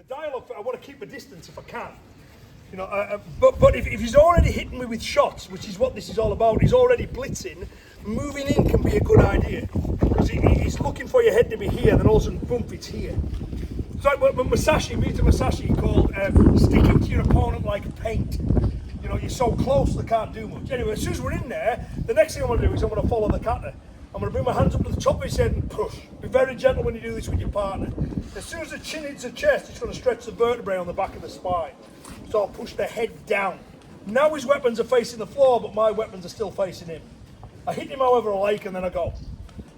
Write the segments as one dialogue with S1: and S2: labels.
S1: dialogue, I want to keep a distance if I can. You know, but if he's already hitting me with shots, which is what this is all about, he's already blitzing, moving in can be a good idea. Because he's looking for your head to be here, then all of a sudden, boom, it's here. It's like what Mita Musashi called sticking to your opponent like paint. You know, you're so close they can't do much. Anyway, as soon as we're in there, the next thing I'm going to do is I'm going to follow the kata. I'm going to bring my hands up to the top of his head and push. Be very gentle when you do this with your partner. As soon as the chin hits the chest, it's going to stretch the vertebrae on the back of the spine. So I'll push the head down. Now his weapons are facing the floor, but my weapons are still facing him. I hit him however I like, and then I go.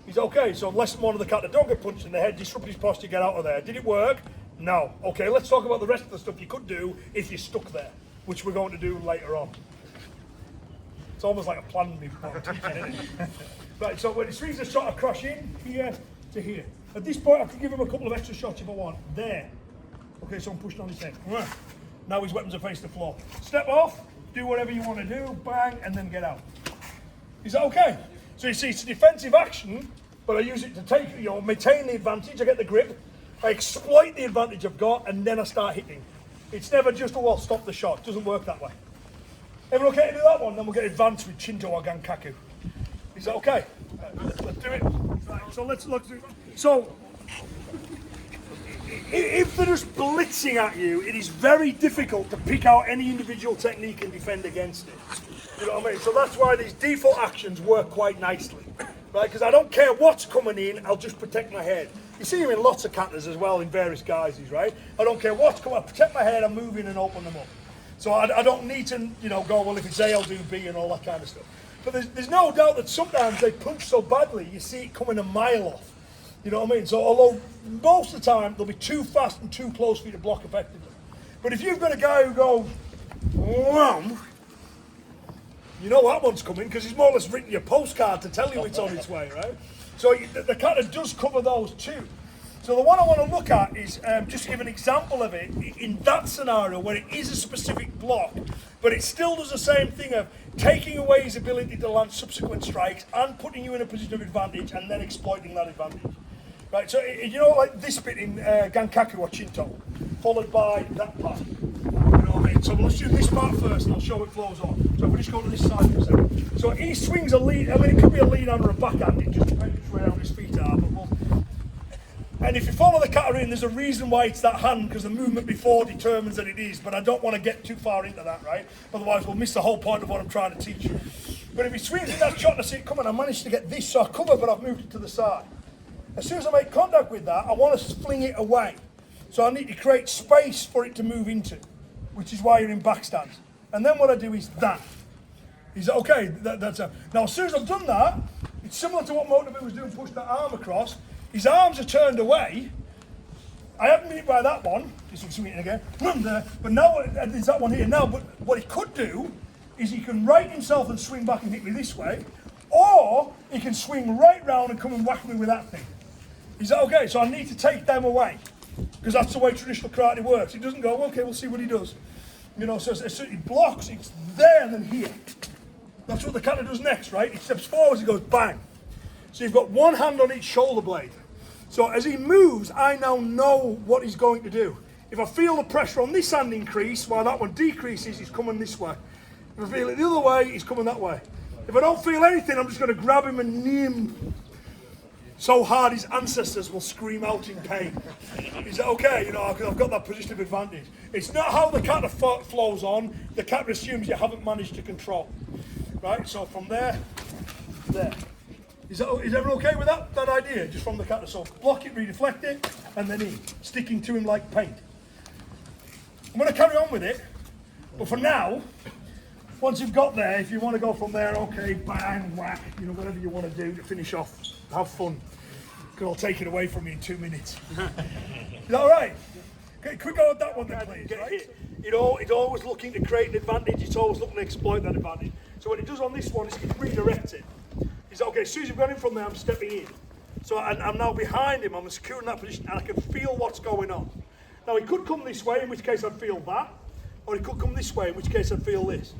S1: He's okay, so lesson one of the kata, don't get punched in the head, disrupt his posture, get out of there. Did it work? No. Okay, let's talk about the rest of the stuff you could do if you're stuck there, which we're going to do later on. It's almost like a plan before I'm teaching, isn't it? Right, so when he swings the shot across in, here to here. At this point, I can give him a couple of extra shots if I want. There. Okay, so I'm pushing on his head. Now his weapons are facing the floor. Step off, do whatever you want to do, bang, and then get out. Is that okay? So you see, it's a defensive action, but I use it to take, you know, maintain the advantage. I get the grip, I exploit the advantage I've got, and then I start hitting. It's never just, oh, I'll stop the shot. It doesn't work that way. Everyone okay to do that one? Then we'll get advanced with Shinto or Gankaku. Is that okay? Let's do it. Right, so let's look. So, if they're just blitzing at you, it is very difficult to pick out any individual technique and defend against it. You know what I mean? So that's why these default actions work quite nicely, right? Because I don't care what's coming in, I'll just protect my head. You see them in lots of katas as well, in various guises, right? I don't care what's coming, I protect my head, I'm moving and open them up. So I don't need to, you know, go, well, if it's A, I'll do B and all that kind of stuff. But there's no doubt that sometimes they punch so badly, you see it coming a mile off. You know what I mean? So although most of the time they'll be too fast and too close for you to block effectively. But if you've got a guy who goes, wham, you know that one's coming because he's more or less written your postcard to tell you it's on its way, right? So the kata does cover those too. So the one I want to look at is just to give an example of it in that scenario where it is a specific block, but it still does the same thing of taking away his ability to land subsequent strikes and putting you in a position of advantage and then exploiting that advantage. Right, so you know, like this bit in Gankaku or Shinto, followed by that part. You know what I mean? So let's do this part first and I'll show it flows on. So if we just go to this side for a second. So he swings a lead, I mean it could be a lead hand or a backhand, it just depends which way down his feet are. And if you follow the kata in, there's a reason why it's that hand, because the movement before determines that it is, but I don't want to get too far into that, right? Otherwise we'll miss the whole point of what I'm trying to teach you. But if he swings in that shot and I see it coming, I managed to get this, so I cover, but I've moved it to the side. As soon as I make contact with that, I want to fling it away. So I need to create space for it to move into, which is why you're in backstand. And then what I do is that. Is that okay? Now as soon as I've done that, it's similar to what Motobu was doing, push that arm across. His arms are turned away. I haven't been hit by that one. This one's swinging again. But now there's that one here. Now, but what he could do is he can right himself and swing back and hit me this way, or he can swing right round and come and whack me with that thing. Is that okay? So I need to take them away, because that's the way traditional karate works. It doesn't go, okay, we'll see what he does. You know, so he blocks, it's there and then here. That's what the kata does next, right? He steps forwards, he goes bang. So you've got one hand on each shoulder blade. So as he moves, I now know what he's going to do. If I feel the pressure on this hand increase, while that one decreases, he's coming this way. If I feel it the other way, he's coming that way. If I don't feel anything, I'm just going to grab him and knee him so hard his ancestors will scream out in pain. Is that okay? You know, I've got that position of advantage. It's not how the kata flows on. The kata assumes you haven't managed to control. Right? So from there, there. Is everyone okay with that idea? Just from the kata. So block it, redeflect it, and then in. Sticking to him like paint. I'm going to carry on with it. But for now, once you've got there, if you want to go from there, okay, bang, whack, you know, whatever you want to do to finish off, have fun. Because I'll take it away from you in 2 minutes. Is that all right? Okay, quick go with that one then, please. Right? It's always looking to create an advantage. It's always looking to exploit that advantage. So what it does on this one is it redirects it. He's okay, as soon as you've got him from there, I'm stepping in. So I'm now behind him, I'm securing that position, and I can feel what's going on. Now he could come this way, in which case I'd feel that, or he could come this way, in which case I'd feel this.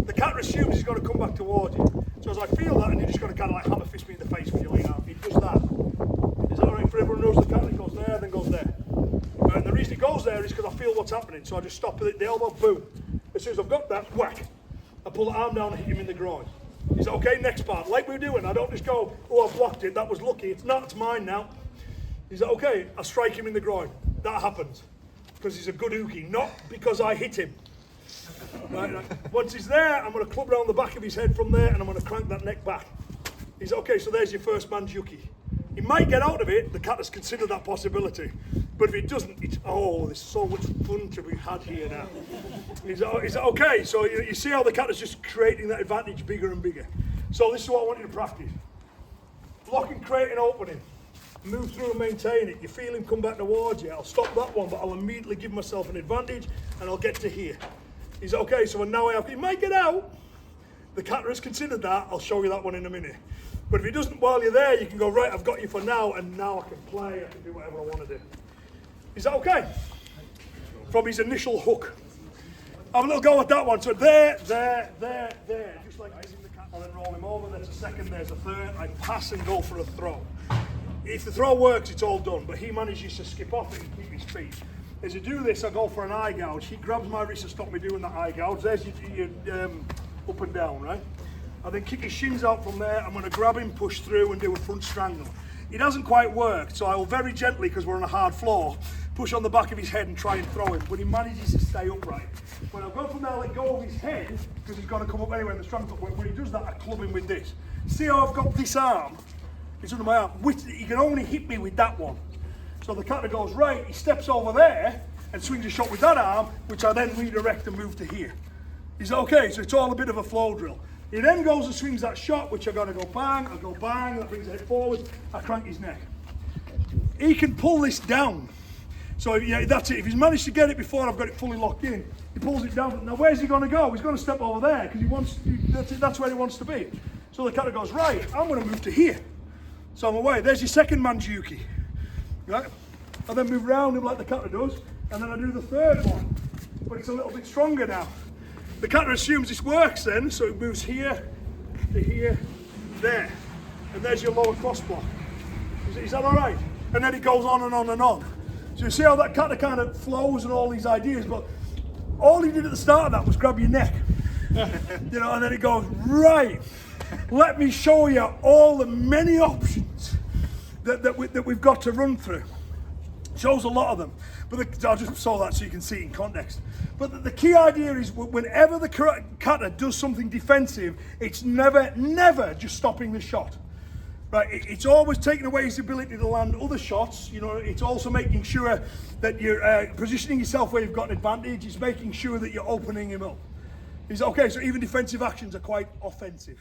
S1: The kata assumes he's going to come back towards you. So as I feel that, and you're just going to kind of like hammer fist me in the face with your leg out. He does that. Is that all right? For everyone who knows the kata, it goes there, then goes there. And the reason it goes there is because I feel what's happening. So I just stop at the elbow, boom. As soon as I've got that, whack. I pull the arm down and hit him in the groin. Is that okay? Next part. Like we're doing. I don't just go, oh, I blocked it. That was lucky. It's not. It's mine now. Is that okay? I strike him in the groin. That happens. Because he's a good uke. Not because I hit him. Right. Once he's there, I'm going to club around the back of his head from there and I'm going to crank that neck back. Is that okay? So there's your first man's yuki. He might get out of it. The Kata's considered that possibility. But if he doesn't, it's, oh, there's so much fun to be had here now. Is that okay? So you see how the Kata's just creating that advantage bigger and bigger. So this is what I want you to practice. Block and create an opening. Move through and maintain it. You feel him come back towards you. I'll stop that one, but I'll immediately give myself an advantage and I'll get to here. Is that okay? So now he might get out. The Kata has considered that. I'll show you that one in a minute. But if he doesn't while you're there, you can go, right, I've got you for now, and now I can play, I can do whatever I want to do. Is that okay? From his initial hook. Have a little go at that one. So there, just like this in the Kata, and then roll him over. There's a second, there's a third. I pass and go for a throw. If the throw works, it's all done, but he manages to skip off it and keep his feet. As you do this, I go for an eye gouge. He grabs my wrist to stop me doing that eye gouge. There's your up and down, right? I then kick his shins out from there. I'm going to grab him, push through and do a front strangle. It hasn't quite worked, so I will very gently, because we're on a hard floor, push on the back of his head and try and throw him, but he manages to stay upright. When I've gone from there, I let go of his head, because he's got to come up anyway in the strangle. When he does that, I club him with this. See how I've got this arm? It's under my arm. He can only hit me with that one. So the Kata goes right, he steps over there and swings a shot with that arm, which I then redirect and move to here. Is that okay? So it's all a bit of a flow drill. He then goes and swings that shot, which I gotta go bang, that brings the head forward, I crank his neck. He can pull this down. So yeah, that's it. If he's managed to get it before I've got it fully locked in, he pulls it down. Now where's he gonna go? He's gonna step over there, because that's where he wants to be. So the Kata goes, right, I'm gonna move to here. So I'm away. There's your second man's yuki. Right? I then move round him like the Kata does, and then I do the third one. But it's a little bit stronger now. The Kata assumes this works then, so it moves here, to here, there. And there's your lower cross block. Is that all right? And then it goes on and on and on. So you see how that Kata kind of flows and all these ideas, but all he did at the start of that was grab your neck. You know, and then it goes, right, let me show you all the many options that we've got to run through. Shows a lot of them, but I'll just show that so you can see it in context. But the key idea is whenever the Kata does something defensive, it's never just stopping the shot. Right? It's always taking away his ability to land other shots. You know, it's also making sure that you're positioning yourself where you've got an advantage. It's making sure that you're opening him up. Is okay? So even defensive actions are quite offensive.